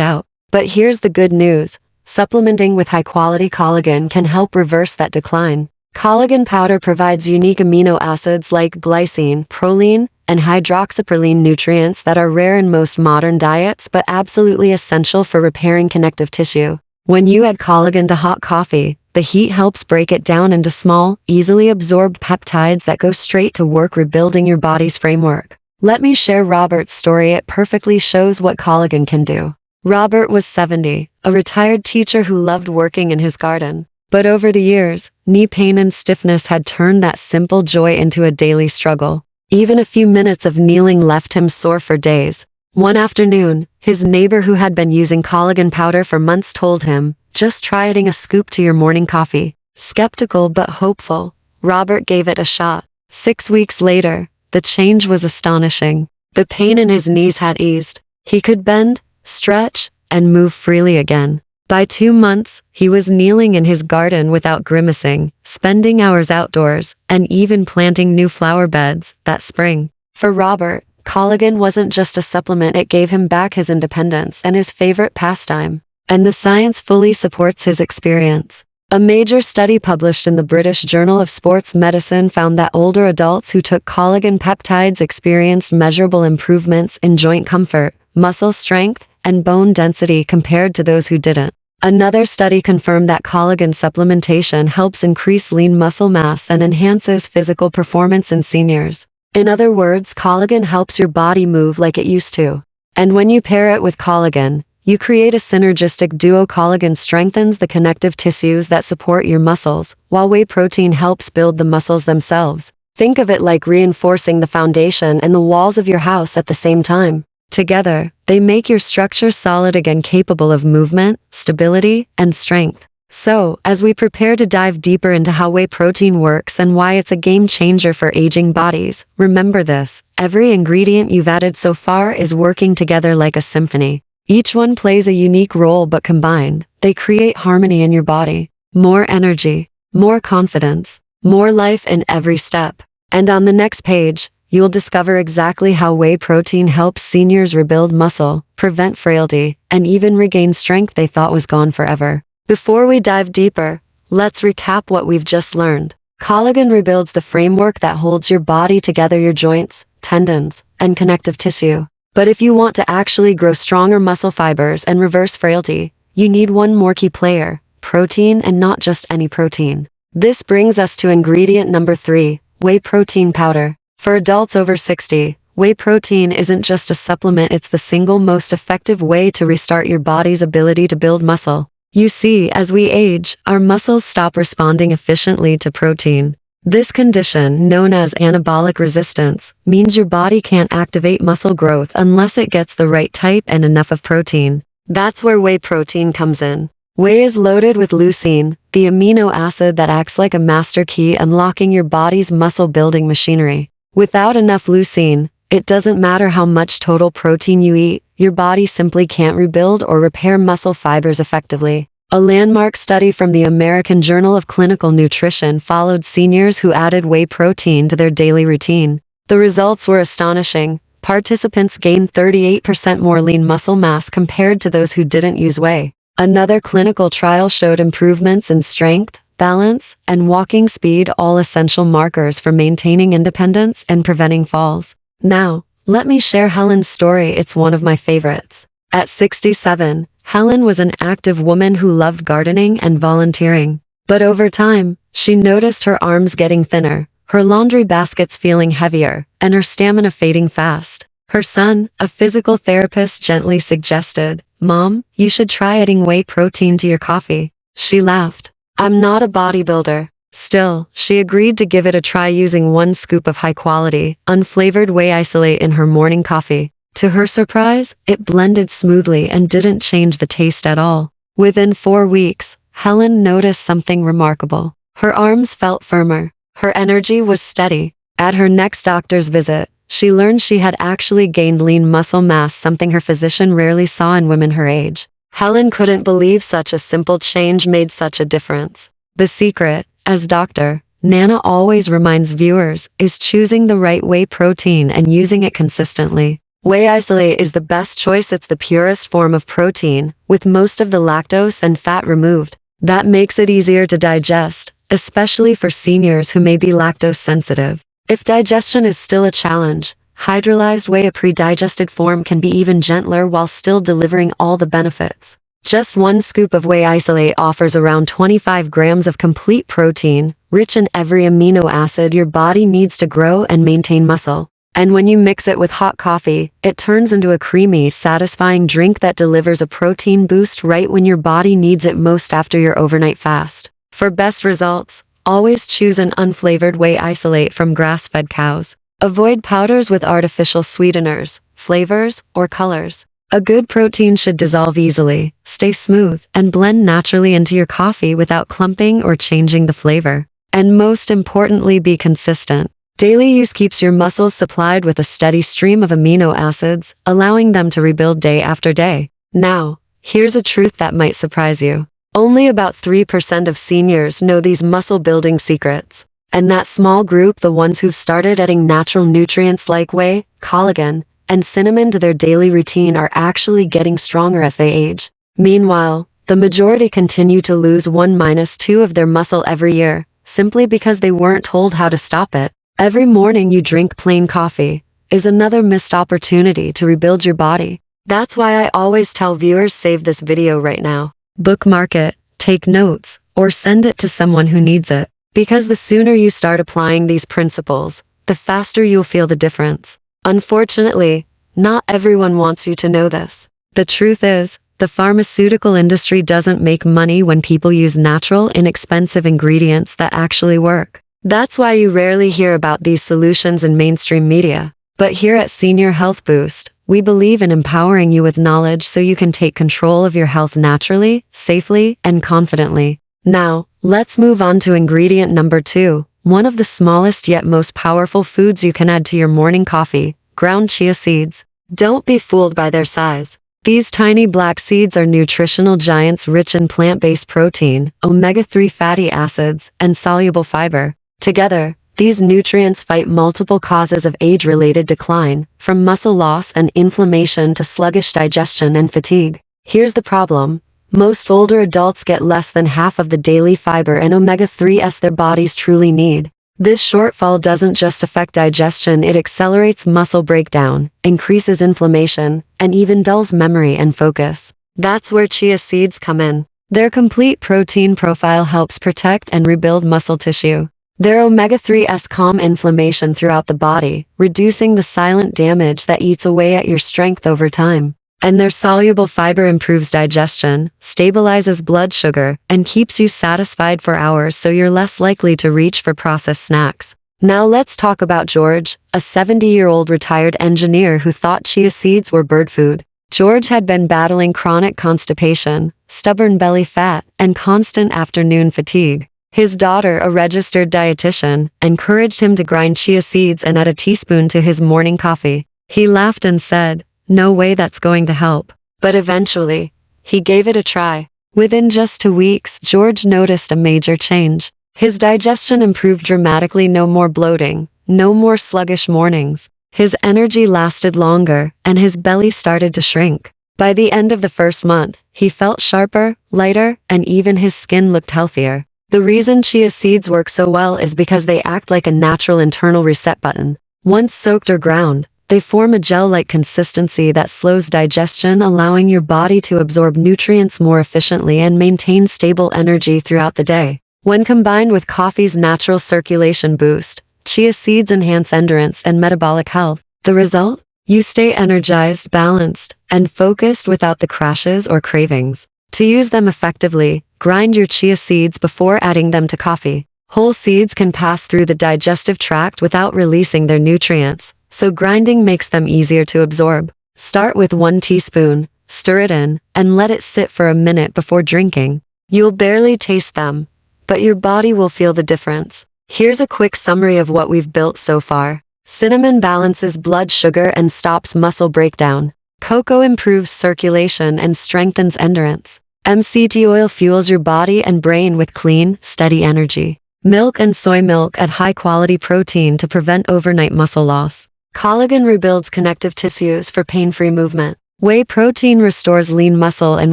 out. But here's the good news. Supplementing with high-quality collagen can help reverse that decline. Collagen powder provides unique amino acids like glycine, proline, and hydroxyproline nutrients that are rare in most modern diets but absolutely essential for repairing connective tissue. When you add collagen to hot coffee, the heat helps break it down into small, easily absorbed peptides that go straight to work rebuilding your body's framework. Let me share Robert's story. It perfectly shows what collagen can do. Robert was 70, a retired teacher who loved working in his garden. But over the years, knee pain and stiffness had turned that simple joy into a daily struggle. Even a few minutes of kneeling left him sore for days. One afternoon, his neighbor who had been using collagen powder for months told him, "Just try adding a scoop to your morning coffee." Skeptical but hopeful, Robert gave it a shot. 6 weeks later, the change was astonishing. The pain in his knees had eased. He could bend, stretch, and move freely again. By 2 months, he was kneeling in his garden without grimacing, spending hours outdoors, and even planting new flower beds that spring. For Robert, collagen wasn't just a supplement, it gave him back his independence and his favorite pastime. And the science fully supports his experience. A major study published in the British Journal of Sports Medicine found that older adults who took collagen peptides experienced measurable improvements in joint comfort, muscle strength, and bone density compared to those who didn't. Another study confirmed that collagen supplementation helps increase lean muscle mass and enhances physical performance in seniors. In other words, collagen helps your body move like it used to. And when you pair it with collagen, you create a synergistic duo. Collagen strengthens the connective tissues that support your muscles, while whey protein helps build the muscles themselves. Think of it like reinforcing the foundation and the walls of your house at the same time. Together, they make your structure solid again, capable of movement, stability, and strength. So, as we prepare to dive deeper into how whey protein works and why it's a game changer for aging bodies, remember this: every ingredient you've added so far is working together like a symphony. Each one plays a unique role, but combined, they create harmony in your body. More energy, more confidence, more life in every step. And on the next page, you'll discover exactly how whey protein helps seniors rebuild muscle, prevent frailty, and even regain strength they thought was gone forever. Before we dive deeper, let's recap what we've just learned. Collagen rebuilds the framework that holds your body together, your joints, tendons, and connective tissue. But if you want to actually grow stronger muscle fibers and reverse frailty, you need one more key player: protein, and not just any protein. This brings us to ingredient number 3, whey protein powder. For adults over 60, whey protein isn't just a supplement, it's the single most effective way to restart your body's ability to build muscle. You see, as we age, our muscles stop responding efficiently to protein. This condition, known as anabolic resistance, means your body can't activate muscle growth unless it gets the right type and enough of protein. That's where whey protein comes in. Whey is loaded with leucine, the amino acid that acts like a master key unlocking your body's muscle-building machinery. Without enough leucine, it doesn't matter how much total protein you eat, your body simply can't rebuild or repair muscle fibers effectively. A landmark study from the American Journal of Clinical Nutrition followed seniors who added whey protein to their daily routine. The results were astonishing. Participants gained 38% more lean muscle mass compared to those who didn't use whey. Another clinical trial showed improvements in strength, balance, and walking speed, all essential markers for maintaining independence and preventing falls. Now, let me share Helen's story. It's one of my favorites. At 67, Helen was an active woman who loved gardening and volunteering. But over time, she noticed her arms getting thinner, her laundry baskets feeling heavier, and her stamina fading fast. Her son, a physical therapist, gently suggested, "Mom, you should try adding whey protein to your coffee." She laughed. "I'm not a bodybuilder." Still, she agreed to give it a try, using 1 scoop of high-quality, unflavored whey isolate in her morning coffee. To her surprise, it blended smoothly and didn't change the taste at all. Within 4 weeks, Helen noticed something remarkable. Her arms felt firmer. Her energy was steady. At her next doctor's visit, she learned she had actually gained lean muscle mass, something her physician rarely saw in women her age. Helen couldn't believe such a simple change made such a difference. The secret, as doctor, Nana always reminds viewers, is choosing the right whey protein and using it consistently. Whey isolate is the best choice. It's the purest form of protein, with most of the lactose and fat removed. That makes it easier to digest, especially for seniors who may be lactose sensitive. If digestion is still a challenge, hydrolyzed whey, a pre-digested form, can be even gentler while still delivering all the benefits. Just one scoop of whey isolate offers around 25 grams of complete protein, rich in every amino acid your body needs to grow and maintain muscle. And when you mix it with hot coffee, it turns into a creamy, satisfying drink that delivers a protein boost right when your body needs it most after your overnight fast. For best results, always choose an unflavored whey isolate from grass-fed cows. Avoid powders with artificial sweeteners, flavors, or colors. A good protein should dissolve easily, stay smooth, and blend naturally into your coffee without clumping or changing the flavor. And most importantly, be consistent. Daily use keeps your muscles supplied with a steady stream of amino acids, allowing them to rebuild day after day. Now, here's a truth that might surprise you. Only about 3% of seniors know these muscle-building secrets. And that small group, the ones who've started adding natural nutrients like whey, collagen, and cinnamon to their daily routine, are actually getting stronger as they age. Meanwhile, the majority continue to lose 1–2 of their muscle every year, simply because they weren't told how to stop it. Every morning you drink plain coffee is another missed opportunity to rebuild your body. That's why I always tell viewers, save this video right now. Bookmark it, take notes, or send it to someone who needs it. Because the sooner you start applying these principles, the faster you'll feel the difference. Unfortunately, not everyone wants you to know this. The truth is, the pharmaceutical industry doesn't make money when people use natural, inexpensive ingredients that actually work. That's why you rarely hear about these solutions in mainstream media. But here at Senior Health Boost, we believe in empowering you with knowledge so you can take control of your health naturally, safely, and confidently. Now, let's move on to ingredient number 2, one of the smallest yet most powerful foods you can add to your morning coffee: ground chia seeds. Don't be fooled by their size. These tiny black seeds are nutritional giants rich in plant-based protein, omega-3 fatty acids, and soluble fiber. Together, these nutrients fight multiple causes of age-related decline, from muscle loss and inflammation to sluggish digestion and fatigue. Here's the problem. Most older adults get less than half of the daily fiber and omega-3s their bodies truly need. This shortfall doesn't just affect digestion, it accelerates muscle breakdown, increases inflammation, and even dulls memory and focus. That's where chia seeds come in. Their complete protein profile helps protect and rebuild muscle tissue. Their omega-3s calm inflammation throughout the body, reducing the silent damage that eats away at your strength over time. And their soluble fiber improves digestion, stabilizes blood sugar, and keeps you satisfied for hours, so you're less likely to reach for processed snacks. Now let's talk about George, a 70-year-old retired engineer who thought chia seeds were bird food. George had been battling chronic constipation, stubborn belly fat, and constant afternoon fatigue. His daughter, a registered dietitian, encouraged him to grind chia seeds and add a teaspoon to his morning coffee. He laughed and said, "No way that's going to help." But eventually, he gave it a try. Within just 2 weeks, George noticed a major change. His digestion improved dramatically, no more bloating, no more sluggish mornings. His energy lasted longer, and his belly started to shrink. By the end of the first month, he felt sharper, lighter, and even his skin looked healthier. The reason chia seeds work so well is because they act like a natural internal reset button. Once soaked or ground, they form a gel-like consistency that slows digestion, allowing your body to absorb nutrients more efficiently and maintain stable energy throughout the day. When combined with coffee's natural circulation boost, chia seeds enhance endurance and metabolic health. The result? You stay energized, balanced, and focused without the crashes or cravings. To use them effectively, grind your chia seeds before adding them to coffee. Whole seeds can pass through the digestive tract without releasing their nutrients, so grinding makes them easier to absorb. Start with 1 teaspoon, stir it in, and let it sit for a minute before drinking. You'll barely taste them, but your body will feel the difference. Here's a quick summary of what we've built so far. Cinnamon balances blood sugar and stops muscle breakdown. Cocoa improves circulation and strengthens endurance. MCT oil fuels your body and brain with clean, steady energy. Milk and soy milk add high-quality protein to prevent overnight muscle loss. Collagen rebuilds connective tissues for pain-free movement. Whey protein restores lean muscle and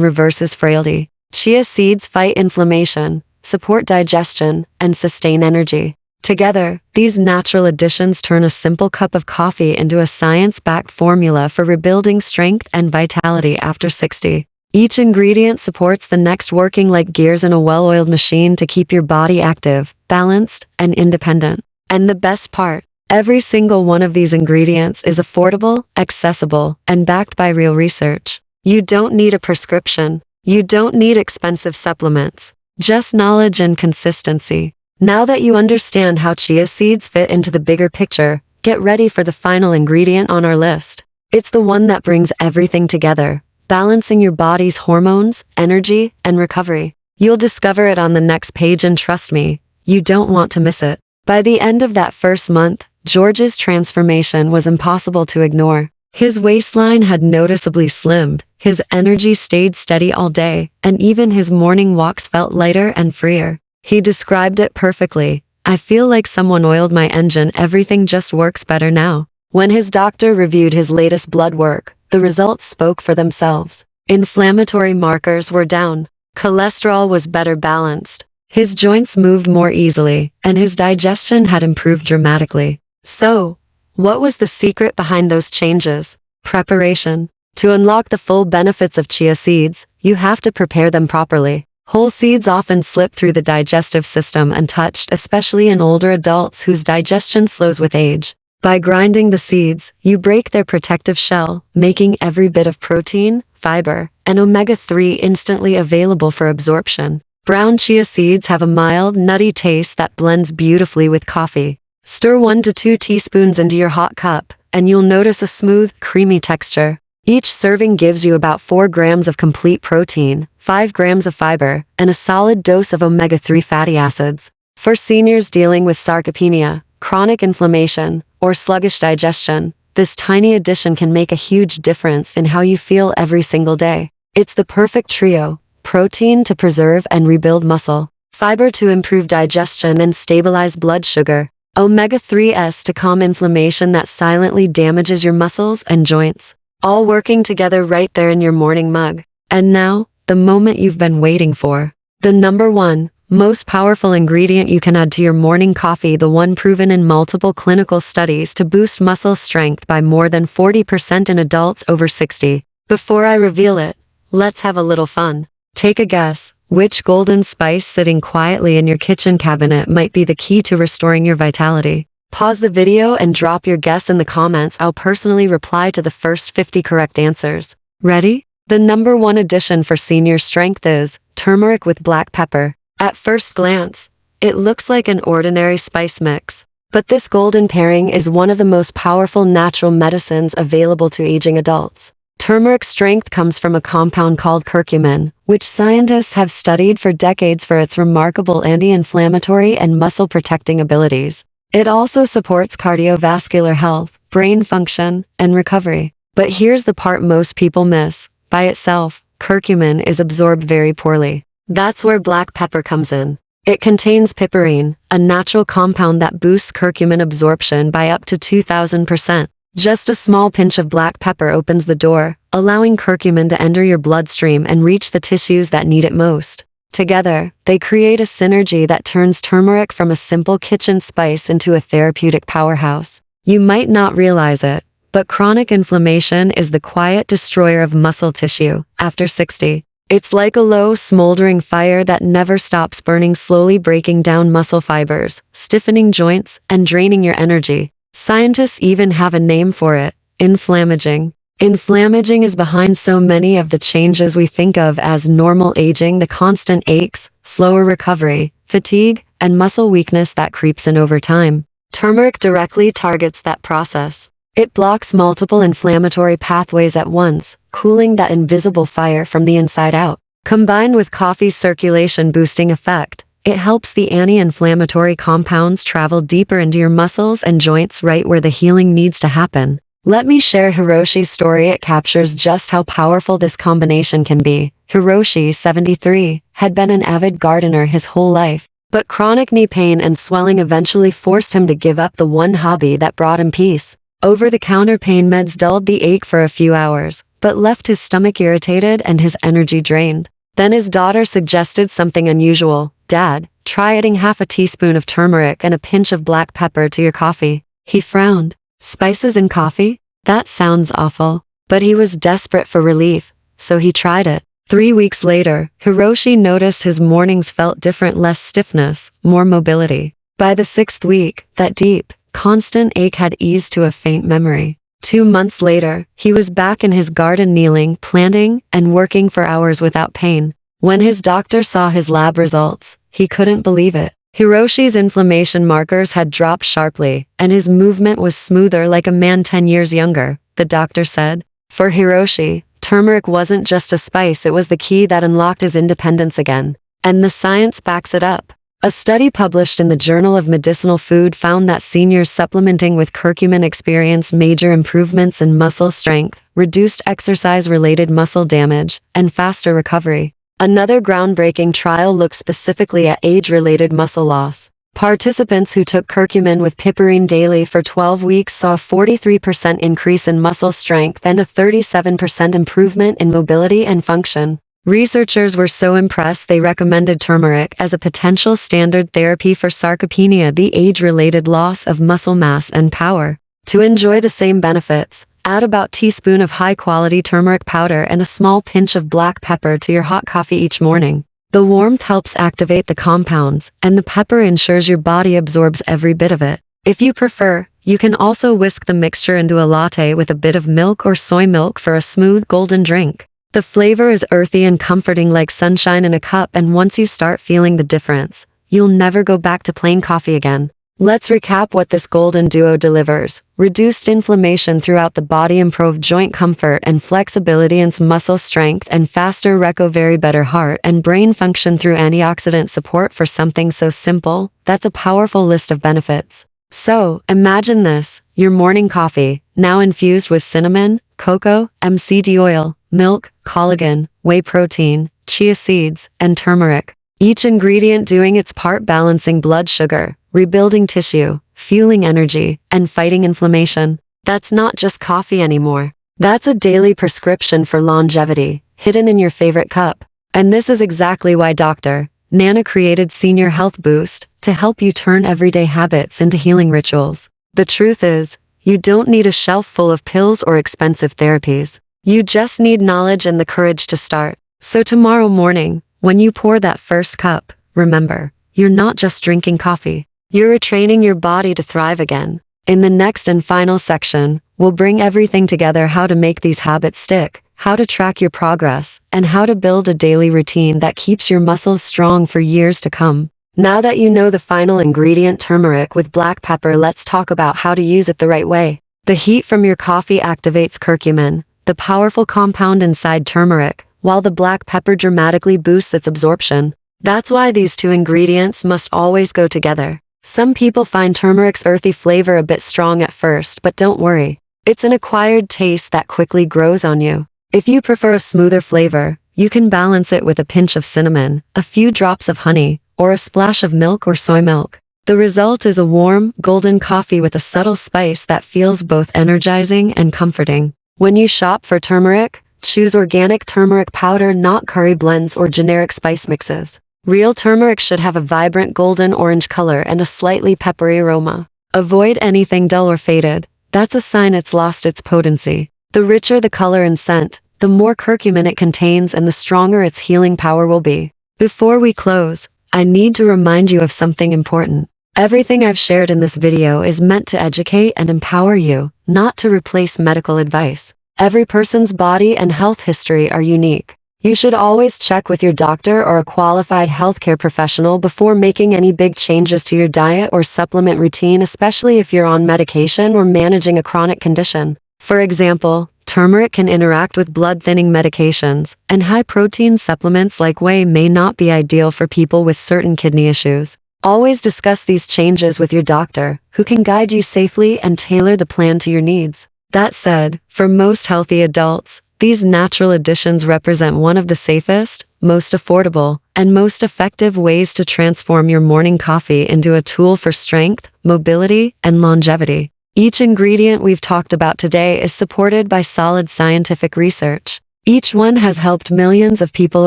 reverses frailty. Chia seeds fight inflammation, support digestion, and sustain energy. Together, these natural additions turn a simple cup of coffee into a science-backed formula for rebuilding strength and vitality after 60. Each ingredient supports the next, working like gears in a well-oiled machine to keep your body active, balanced, and independent. And the best part, every single one of these ingredients is affordable, accessible, and backed by real research. You don't need a prescription. You don't need expensive supplements. Just knowledge and consistency. Now that you understand how chia seeds fit into the bigger picture, get ready for the final ingredient on our list. It's the one that brings everything together, balancing your body's hormones, energy, and recovery. You'll discover it on the next page, and trust me, you don't want to miss it. By the end of that first month, George's transformation was impossible to ignore. His waistline had noticeably slimmed, his energy stayed steady all day, and even his morning walks felt lighter and freer. He described it perfectly. "I feel like someone oiled my engine. Everything just works better now." When his doctor reviewed his latest blood work, the results spoke for themselves. Inflammatory markers were down. Cholesterol was better balanced. His joints moved more easily, and his digestion had improved dramatically. So, what was the secret behind those changes? Preparation. To unlock the full benefits of chia seeds, you have to prepare them properly. Whole seeds often slip through the digestive system untouched, especially in older adults whose digestion slows with age. By grinding the seeds, you break their protective shell, making every bit of protein, fiber, and omega-3 instantly available for absorption. Brown chia seeds have a mild, nutty taste that blends beautifully with coffee. Stir 1 to 2 teaspoons into your hot cup, and you'll notice a smooth, creamy texture. Each serving gives you about 4 grams of complete protein, 5 grams of fiber, and a solid dose of omega-3 fatty acids. For seniors dealing with sarcopenia, chronic inflammation, or sluggish digestion, this tiny addition can make a huge difference in how you feel every single day. It's the perfect trio: protein to preserve and rebuild muscle, fiber to improve digestion and stabilize blood sugar, omega-3s to calm inflammation that silently damages your muscles and joints. All working together right there in your morning mug. And now, the moment you've been waiting for. The number one, most powerful ingredient you can add to your morning coffee, the one proven in multiple clinical studies to boost muscle strength by more than 40% in adults over 60. Before I reveal it, let's have a little fun. Take a guess. Which golden spice sitting quietly in your kitchen cabinet might be the key to restoring your vitality? Pause the video and drop your guess in the comments. I'll personally reply to the first 50 correct answers. Ready? The number one addition for senior strength is turmeric with black pepper. At first glance, it looks like an ordinary spice mix. But this golden pairing is one of the most powerful natural medicines available to aging adults. Turmeric's strength comes from a compound called curcumin, which scientists have studied for decades for its remarkable anti-inflammatory and muscle-protecting abilities. It also supports cardiovascular health, brain function, and recovery. But here's the part most people miss. By itself, curcumin is absorbed very poorly. That's where black pepper comes in. It contains piperine, a natural compound that boosts curcumin absorption by up to 2,000%. Just a small pinch of black pepper opens the door, allowing curcumin to enter your bloodstream and reach the tissues that need it most. Together, they create a synergy that turns turmeric from a simple kitchen spice into a therapeutic powerhouse. You might not realize it, but chronic inflammation is the quiet destroyer of muscle tissue after 60. It's like a low, smoldering fire that never stops burning, slowly breaking down muscle fibers, stiffening joints, and draining your energy. Scientists even have a name for it: inflammaging. Inflammaging is behind so many of the changes we think of as normal aging, the constant aches, slower recovery, fatigue, and muscle weakness that creeps in over time. Turmeric directly targets that process. It blocks multiple inflammatory pathways at once, cooling that invisible fire from the inside out. Combined with coffee's circulation-boosting effect, it helps the anti-inflammatory compounds travel deeper into your muscles and joints, right where the healing needs to happen. Let me share Hiroshi's story. It captures just how powerful this combination can be. Hiroshi, 73, had been an avid gardener his whole life. But chronic knee pain and swelling eventually forced him to give up the one hobby that brought him peace. Over-the-counter pain meds dulled the ache for a few hours, but left his stomach irritated and his energy drained. Then his daughter suggested something unusual. "Dad, try adding half a teaspoon of turmeric and a pinch of black pepper to your coffee." He frowned. Spices in coffee? That sounds awful. But he was desperate for relief, so he tried it. 3 weeks later, Hiroshi noticed his mornings felt different, less stiffness, more mobility. By the 6th week, that deep, constant ache had eased to a faint memory. 2 months later, he was back in his garden kneeling, planting, and working for hours without pain. When his doctor saw his lab results, he couldn't believe it. Hiroshi's inflammation markers had dropped sharply, and his movement was smoother like a man 10 years younger, the doctor said. For Hiroshi, turmeric wasn't just a spice, it was the key that unlocked his independence again. And the science backs it up. A study published in the Journal of Medicinal Food found that seniors supplementing with curcumin experienced major improvements in muscle strength, reduced exercise-related muscle damage, and faster recovery. Another groundbreaking trial looked specifically at age-related muscle loss. Participants who took curcumin with piperine daily for 12 weeks saw a 43% increase in muscle strength and a 37% improvement in mobility and function. Researchers were so impressed they recommended turmeric as a potential standard therapy for sarcopenia, the age-related loss of muscle mass and power. To enjoy the same benefits, add about a teaspoon of high-quality turmeric powder and a small pinch of black pepper to your hot coffee each morning. The warmth helps activate the compounds, and the pepper ensures your body absorbs every bit of it. If you prefer, you can also whisk the mixture into a latte with a bit of milk or soy milk for a smooth golden drink. The flavor is earthy and comforting like sunshine in a cup, and once you start feeling the difference, you'll never go back to plain coffee again. Let's recap what this golden duo delivers. Reduced inflammation throughout the body, improved joint comfort and flexibility, and muscle strength, and faster recovery, better heart and brain function through antioxidant support. For something so simple, that's a powerful list of benefits. So, imagine this, your morning coffee, now infused with cinnamon, cocoa, MCT oil, milk, collagen, whey protein, chia seeds, and turmeric. Each ingredient doing its part, balancing blood sugar, rebuilding tissue, fueling energy, and fighting inflammation. That's not just coffee anymore. That's a daily prescription for longevity, hidden in your favorite cup. And this is exactly why Dr. Nana created Senior Health Boost, to help you turn everyday habits into healing rituals. The truth is, you don't need a shelf full of pills or expensive therapies. You just need knowledge and the courage to start. So tomorrow morning, when you pour that first cup, remember, you're not just drinking coffee. You're retraining your body to thrive again. In the next and final section, we'll bring everything together: how to make these habits stick, how to track your progress, and how to build a daily routine that keeps your muscles strong for years to come. Now that you know the final ingredient, turmeric with black pepper, let's talk about how to use it the right way. The heat from your coffee activates curcumin, the powerful compound inside turmeric, while the black pepper dramatically boosts its absorption. That's why these two ingredients must always go together. Some people find turmeric's earthy flavor a bit strong at first, but don't worry. It's an acquired taste that quickly grows on you. If you prefer a smoother flavor, you can balance it with a pinch of cinnamon, a few drops of honey, or a splash of milk or soy milk. The result is a warm, golden coffee with a subtle spice that feels both energizing and comforting. When you shop for turmeric, choose organic turmeric powder, not curry blends or generic spice mixes. Real turmeric should have a vibrant golden orange color and a slightly peppery aroma. Avoid anything dull or faded. That's a sign it's lost its potency. The richer the color and scent, the more curcumin it contains and the stronger its healing power will be. Before we close, I need to remind you of something important. Everything I've shared in this video is meant to educate and empower you, not to replace medical advice. Every person's body and health history are unique. You should always check with your doctor or a qualified healthcare professional before making any big changes to your diet or supplement routine, especially if you're on medication or managing a chronic condition. For example, turmeric can interact with blood-thinning medications, and high-protein supplements like whey may not be ideal for people with certain kidney issues. Always discuss these changes with your doctor, who can guide you safely and tailor the plan to your needs. That said, for most healthy adults, these natural additions represent one of the safest, most affordable, and most effective ways to transform your morning coffee into a tool for strength, mobility, and longevity. Each ingredient we've talked about today is supported by solid scientific research. Each one has helped millions of people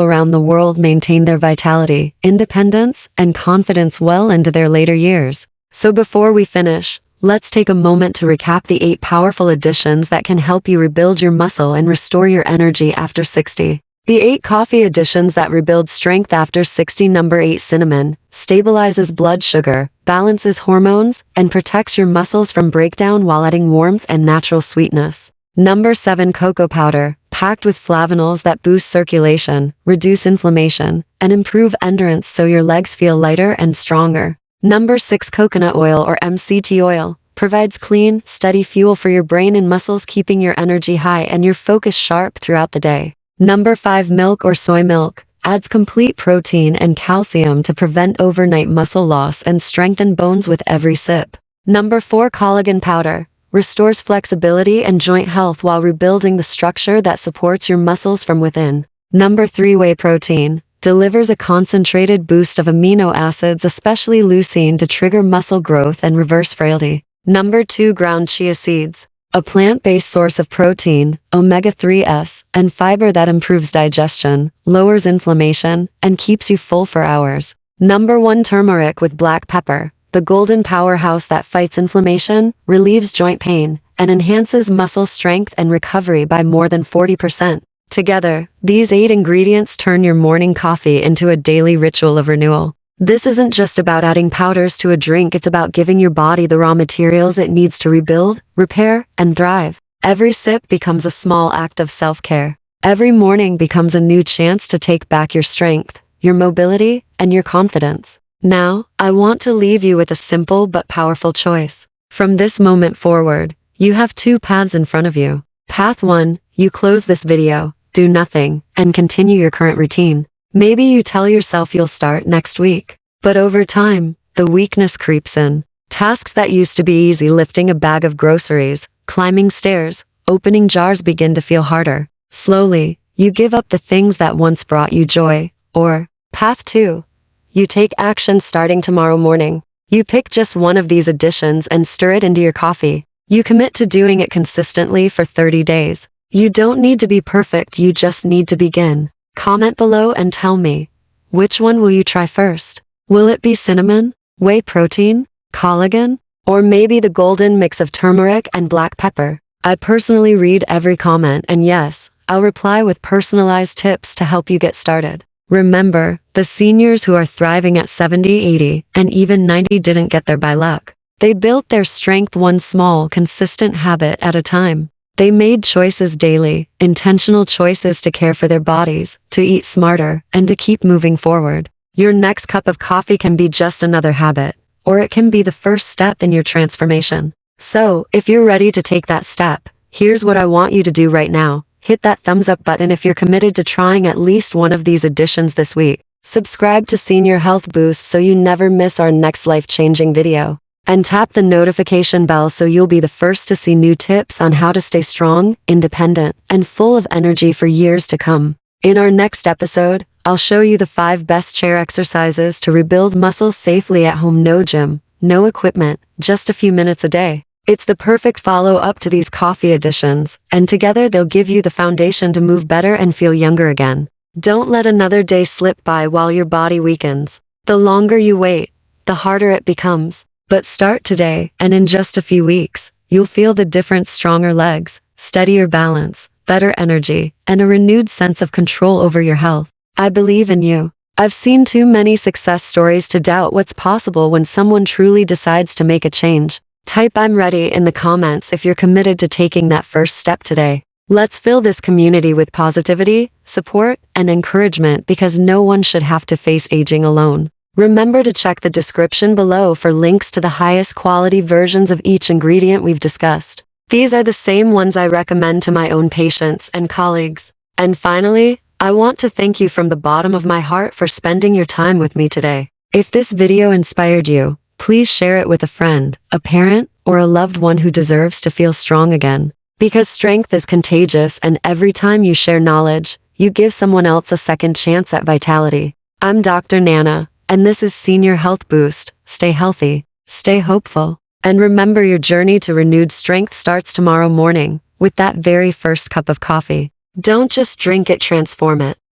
around the world maintain their vitality, independence, and confidence well into their later years. So before we finish, let's take a moment to recap the 8 powerful additions that can help you rebuild your muscle and restore your energy after 60. The 8 coffee additions that rebuild strength after 60. Number 8. Cinnamon stabilizes blood sugar, balances hormones, and protects your muscles from breakdown while adding warmth and natural sweetness. Number 7. Cocoa powder, packed with flavonols that boost circulation, reduce inflammation, and improve endurance so your legs feel lighter and stronger. Number 6. Coconut oil or MCT oil provides clean, steady fuel for your brain and muscles, keeping your energy high and your focus sharp throughout the day. Number 5. Milk or soy milk adds complete protein and calcium to prevent overnight muscle loss and strengthen bones with every sip. Number 4. Collagen powder restores flexibility and joint health while rebuilding the structure that supports your muscles from within. Number 3. Whey protein delivers a concentrated boost of amino acids, especially leucine, to trigger muscle growth and reverse frailty. Number 2. Ground chia seeds, a plant-based source of protein, omega-3s, and fiber that improves digestion, lowers inflammation, and keeps you full for hours. Number 1. Turmeric with black pepper, the golden powerhouse that fights inflammation, relieves joint pain, and enhances muscle strength and recovery by more than 40%. Together, these 8 ingredients turn your morning coffee into a daily ritual of renewal. This isn't just about adding powders to a drink, it's about giving your body the raw materials it needs to rebuild, repair, and thrive. Every sip becomes a small act of self-care. Every morning becomes a new chance to take back your strength, your mobility, and your confidence. Now, I want to leave you with a simple but powerful choice. From this moment forward, you have 2 paths in front of you. Path 1, you close this video, do nothing, and continue your current routine. Maybe you tell yourself you'll start next week. But over time, the weakness creeps in. Tasks that used to be easy, lifting a bag of groceries, climbing stairs, opening jars, begin to feel harder. Slowly, you give up the things that once brought you joy. Or, path 2, you take action starting tomorrow morning. You pick just one of these additions and stir it into your coffee. You commit to doing it consistently for 30 days. You don't need to be perfect, you just need to begin. Comment below and tell me, which one will you try first? Will it be cinnamon, whey protein, collagen, or maybe the golden mix of turmeric and black pepper? I personally read every comment, and yes, I'll reply with personalized tips to help you get started. Remember, the seniors who are thriving at 70, 80, and even 90 didn't get there by luck. They built their strength one small, consistent habit at a time. They made choices daily, intentional choices to care for their bodies, to eat smarter, and to keep moving forward. Your next cup of coffee can be just another habit, or it can be the first step in your transformation. So, if you're ready to take that step, here's what I want you to do right now. Hit that thumbs up button if you're committed to trying at least one of these additions this week. Subscribe to Senior Health Boost so you never miss our next life-changing video. And tap the notification bell so you'll be the first to see new tips on how to stay strong, independent, and full of energy for years to come. In our next episode, I'll show you the 5 best chair exercises to rebuild muscles safely at home. No gym, no equipment, just a few minutes a day. It's the perfect follow-up to these coffee additions, and together they'll give you the foundation to move better and feel younger again. Don't let another day slip by while your body weakens. The longer you wait, the harder it becomes. But start today, and in just a few weeks, you'll feel the difference: stronger legs, steadier balance, better energy, and a renewed sense of control over your health. I believe in you. I've seen too many success stories to doubt what's possible when someone truly decides to make a change. Type "I'm ready" in the comments if you're committed to taking that first step today. Let's fill this community with positivity, support, and encouragement, because no one should have to face aging alone. Remember to check the description below for links to the highest quality versions of each ingredient we've discussed. These are the same ones I recommend to my own patients and colleagues. And finally, I want to thank you from the bottom of my heart for spending your time with me today. If this video inspired you, please share it with a friend, a parent, or a loved one who deserves to feel strong again. Because strength is contagious, and every time you share knowledge, you give someone else a second chance at vitality. I'm Dr. Nana, and this is Senior Health Boost. Stay healthy, stay hopeful, and remember your journey to renewed strength starts tomorrow morning with that very first cup of coffee. Don't just drink it, transform it.